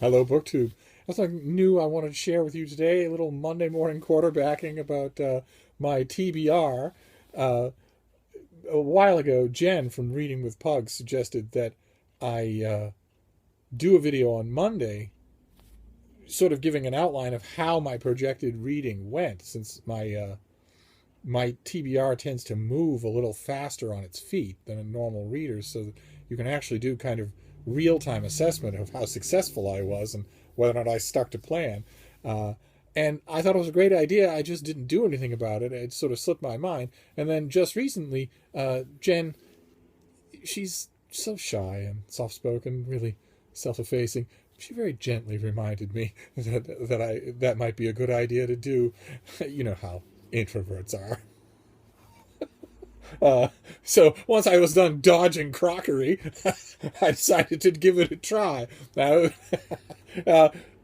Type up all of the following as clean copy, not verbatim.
Hello, BookTube. That's something new I wanted to share with you today. A little Monday morning quarterbacking about my TBR. Uh, a while ago, Jen from Reading with Pugs suggested that I do a video on Monday, sort of giving an outline of how my projected reading went, since my TBR tends to move a little faster on its feet than a normal reader's, so that you can actually do kind of real time assessment of how successful I was and whether or not I stuck to plan. Uh, and I thought it was a great idea. I just didn't do anything about it. It sort of slipped my mind. And then just recently, Jen, she's so shy and soft spoken, really self effacing. She very gently reminded me that might be a good idea to do. You know how introverts are. So once I was done dodging crockery, I decided to give it a try. Now,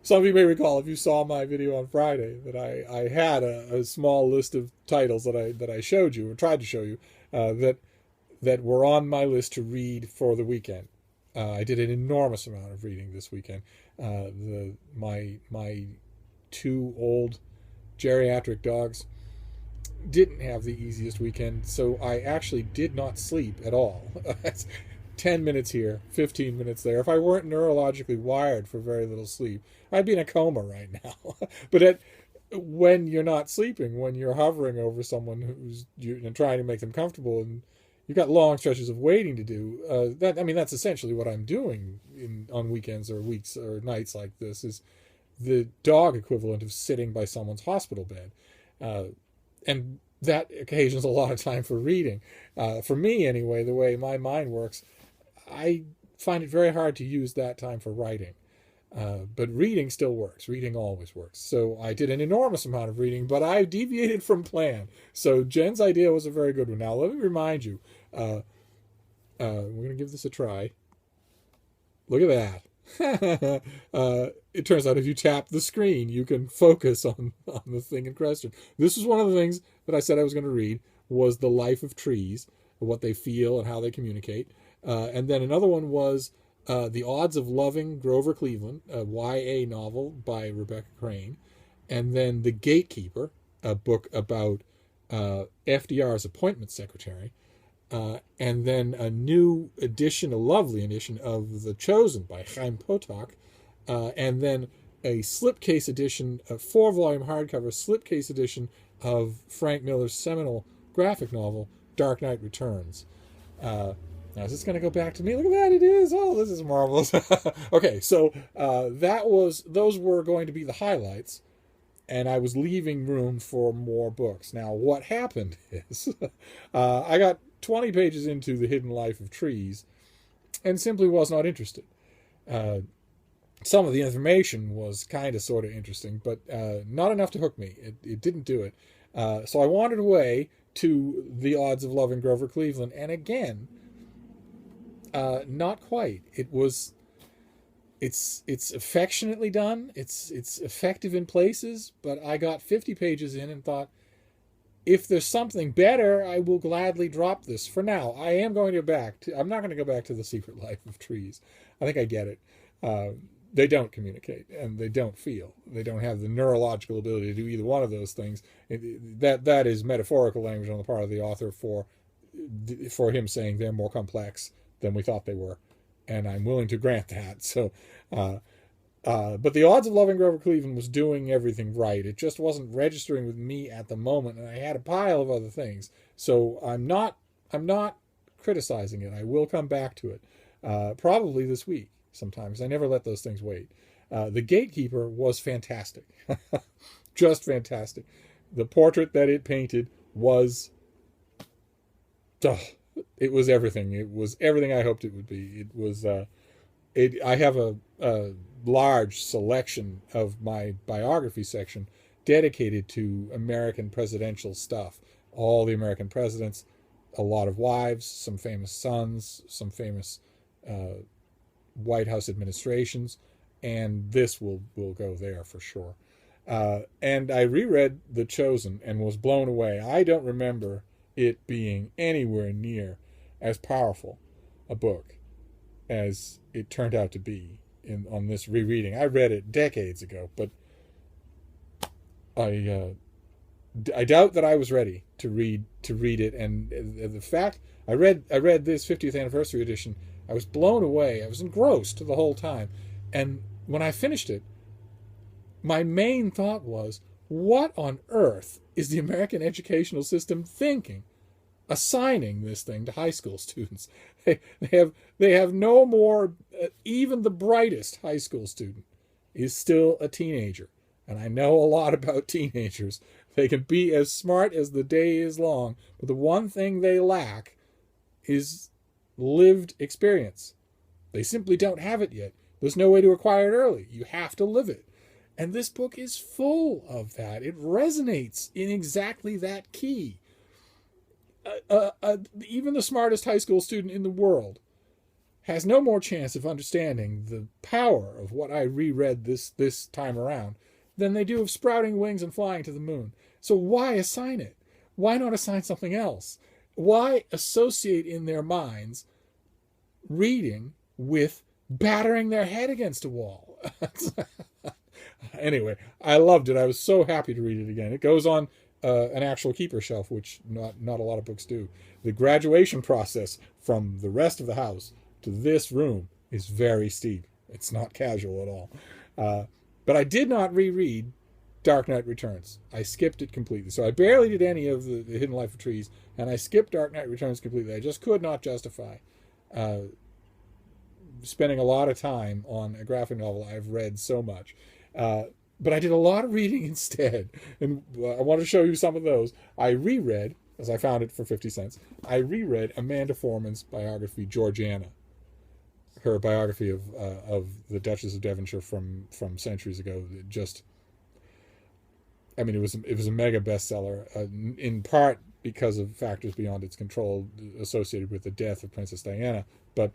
some of you may recall, if you saw my video on Friday, that I had a small list of titles that I showed you or tried to show you, that were on my list to read for the weekend. I did an enormous amount of reading this weekend. My two old geriatric dogs didn't have the easiest weekend, so I actually did not sleep at all. 10 minutes here, 15 minutes there. If I weren't neurologically wired for very little sleep, I'd be in a coma right now. When you're not sleeping, when you're hovering over someone who's trying to make them comfortable, and you've got long stretches of waiting to do, that's essentially what I'm doing on weekends or weeks or nights like this, is the dog equivalent of sitting by someone's hospital bed. And that occasions a lot of time for reading. For me, anyway, the way my mind works, I find it very hard to use that time for writing. But reading still works. Reading always works. So I did an enormous amount of reading, but I deviated from plan. So Jen's idea was a very good one. Now, let me remind you, we're going to give this a try. Look at that. It turns out if you tap the screen, you can focus on the thing in question. This was one of the things that I said I was going to read, was The Life of Trees, what they feel and how they communicate. And then another one was The Odds of Loving Grover Cleveland, a YA novel by Rebecca Crane. And then The Gatekeeper, a book about FDR's appointment secretary. And then a new edition, a lovely edition of The Chosen by Chaim Potok, and then a slipcase edition, a 4-volume hardcover slipcase edition of Frank Miller's seminal graphic novel, Dark Knight Returns. Now, is this going to go back to me? Look at that, it is. Oh, this is marvelous. Okay, so those were going to be the highlights, and I was leaving room for more books. Now, what happened is I got 20 pages into The Hidden Life of Trees and simply was not interested. Some of the information was kind of sort of interesting, but not enough to hook me. It didn't do it. So I wandered away to The Odds of Loving Grover Cleveland, and again, not quite. It's affectionately done. It's effective in places, but I got 50 pages in and thought, if there's something better, I will gladly drop this for now. I am going to go back to, I'm not going to go back to The Secret Life of Trees. I think I get it. They don't communicate and they don't feel. They don't have the neurological ability to do either one of those things. That is metaphorical language on the part of the author for him saying they're more complex than we thought they were. And I'm willing to grant that. So, but The Odds of Loving Grover Cleveland was doing everything right. It just wasn't registering with me at the moment, and I had a pile of other things. So I'm not criticizing it. I will come back to it, probably this week sometimes. I never let those things wait. The Gatekeeper was fantastic, just fantastic. The portrait that it painted was, it was everything. It was everything I hoped it would be. It was. I have a large selection of my biography section dedicated to American presidential stuff. All the American presidents, a lot of wives, some famous sons, some famous White House administrations, and this will go there for sure. And I reread The Chosen and was blown away. I don't remember it being anywhere near as powerful a book as it turned out to be. on this rereading. I read it decades ago, but I doubt that I was ready to read it. And the fact I read this 50th anniversary edition, I was blown away. I was engrossed the whole time. And when I finished it, my main thought was, what on earth is the American educational system thinking, assigning this thing to high school students? They have no more. Even the brightest high school student is still a teenager, and I know a lot about teenagers. They can be as smart as the day is long, but the one thing they lack is lived experience. They simply don't have it yet. There's no way to acquire it early. You have to live it. And this book is full of that. It resonates in exactly that key. Even the smartest high school student in the world has no more chance of understanding the power of what I reread this time around than they do of sprouting wings and flying to the moon. So why assign it? Why not assign something else? Why associate in their minds reading with battering their head against a wall? Anyway, I loved it. I was so happy to read it again. It goes on an actual keeper shelf, which not a lot of books do. The graduation process from the rest of the house to this room is very steep. It's not casual at all. But I did not reread Dark Knight Returns. I skipped it completely. So I barely did any of the Hidden Life of Trees, and I skipped Dark Knight Returns completely. I just could not justify spending a lot of time on a graphic novel I've read so much. But I did a lot of reading instead, and I want to show you some of those. I reread, as I found it for 50 cents, I reread Amanda Foreman's biography, Georgiana, her biography of the Duchess of Devonshire from centuries ago. It was a mega bestseller, in part because of factors beyond its control associated with the death of Princess Diana, but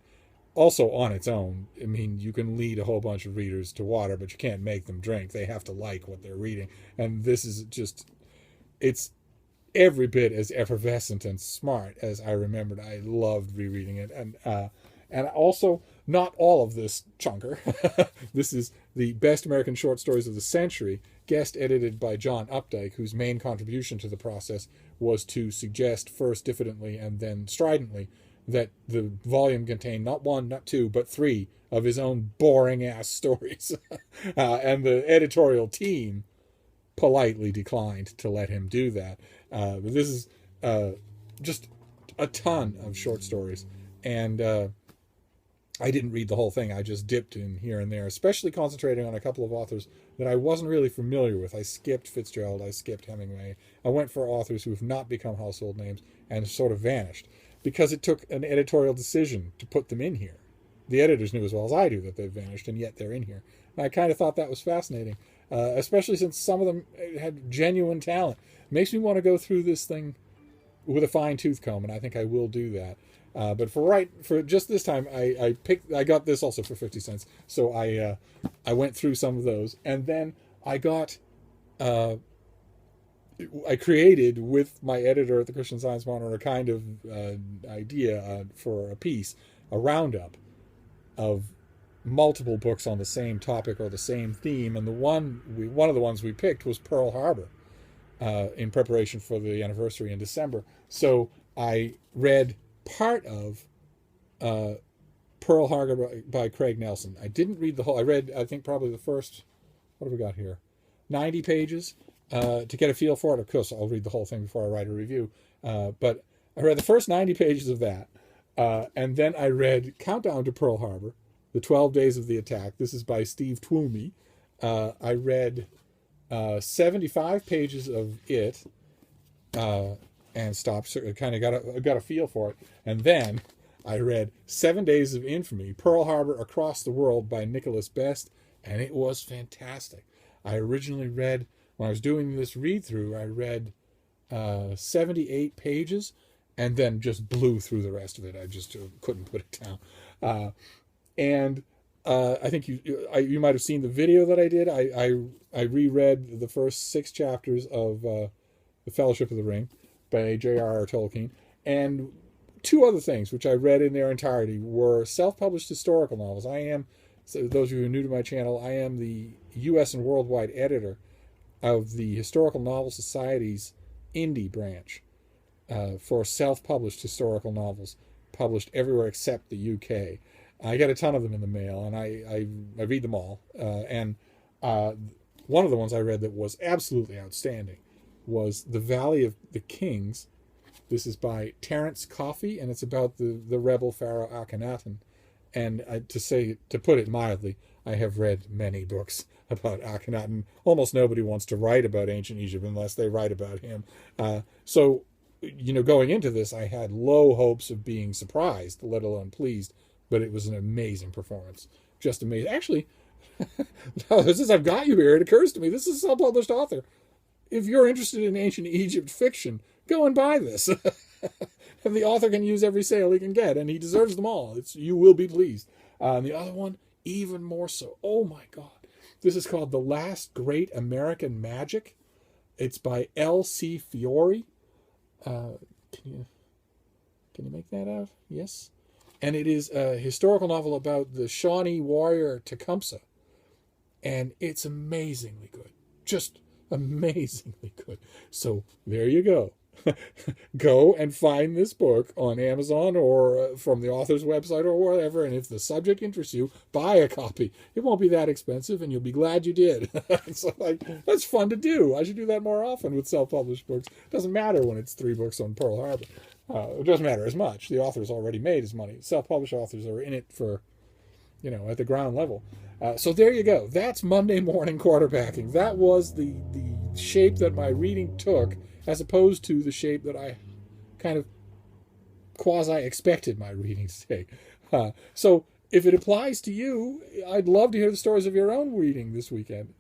also on its own. I mean, you can lead a whole bunch of readers to water, but you can't make them drink. They have to like what they're reading. And this is it's every bit as effervescent and smart as I remembered. I loved rereading it. And also, not all of this chunker. This is the Best American Short Stories of the Century, guest edited by John Updike, whose main contribution to the process was to suggest first diffidently and then stridently that the volume contained not one, not two, but three of his own boring-ass stories. And the editorial team politely declined to let him do that. But this is just a ton of short stories. And I didn't read the whole thing. I just dipped in here and there, especially concentrating on a couple of authors that I wasn't really familiar with. I skipped Fitzgerald. I skipped Hemingway. I went for authors who have not become household names and sort of vanished, because it took an editorial decision to put them in here. The editors knew as well as I do that they've vanished, and yet they're in here. And I kind of thought that was fascinating, especially since some of them had genuine talent. It makes me want to go through this thing with a fine-tooth comb, and I think I will do that. But for just this time, I got this also for 50 cents. So I went through some of those, and then I created with my editor at the Christian Science Monitor a kind of idea for a piece, a roundup of multiple books on the same topic or the same theme. And one of the ones we picked was Pearl Harbor, in preparation for the anniversary in December. So I read part of Pearl Harbor by Craig Nelson. I didn't read the whole. I read, I think, probably the first, what have we got here, 90 pages to get a feel for it. Of course, I'll read the whole thing before I write a review. But I read the first 90 pages of that. And then I read Countdown to Pearl Harbor, The 12 Days of the Attack. This is by Steve Twomey. I read 75 pages of it and stopped. So I kind of got a feel for it. And then I read 7 Days of Infamy, Pearl Harbor Across the World by Nicholas Best, and it was fantastic. I originally read, when I was doing this read-through, I read 78 pages and then just blew through the rest of it. I just couldn't put it down. And I think you might have seen the video that I did. I reread the first 6 chapters of The Fellowship of the Ring by J.R.R. Tolkien. And 2 other things which I read in their entirety were self-published historical novels. I am So those of you who are new to my channel, I am the U.S. and worldwide editor of the Historical Novel Society's indie branch for self-published historical novels, published everywhere except the UK. I get a ton of them in the mail, and I read them all. And one of the ones I read that was absolutely outstanding was The Valley of the Kings. This is by Terence Coffey, and it's about the rebel pharaoh Akhenaten. And to put it mildly, I have read many books about Akhenaten. Almost nobody wants to write about ancient Egypt unless they write about him. So, going into this, I had low hopes of being surprised, let alone pleased. But it was an amazing performance. Just amazing. Actually, now since I've got you here, it occurs to me, this is a self-published author. If you're interested in ancient Egypt fiction, go and buy this. And the author can use every sale he can get, and he deserves them all. You will be pleased. And the other one, even more so. Oh my God. This is called The Last Great American Magic. It's by L.C. Fiore. Can you make that out? Yes. And it is a historical novel about the Shawnee warrior Tecumseh. And it's amazingly good. Just amazingly good. So there you go. Go and find this book on Amazon or from the author's website or whatever. And if the subject interests you, buy a copy. It won't be that expensive, and you'll be glad you did. So, that's fun to do. I should do that more often with self-published books. It doesn't matter when it's 3 books on Pearl Harbor. It doesn't matter as much. The author's already made his money. Self-published authors are in it for, at the ground level. So there you go. That's Monday morning quarterbacking. That was the shape that my reading took, as opposed to the shape that I kind of quasi-expected my reading to take. So if it applies to you, I'd love to hear the stories of your own reading this weekend.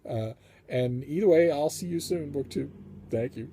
And either way, I'll see you soon, Book 2. Thank you.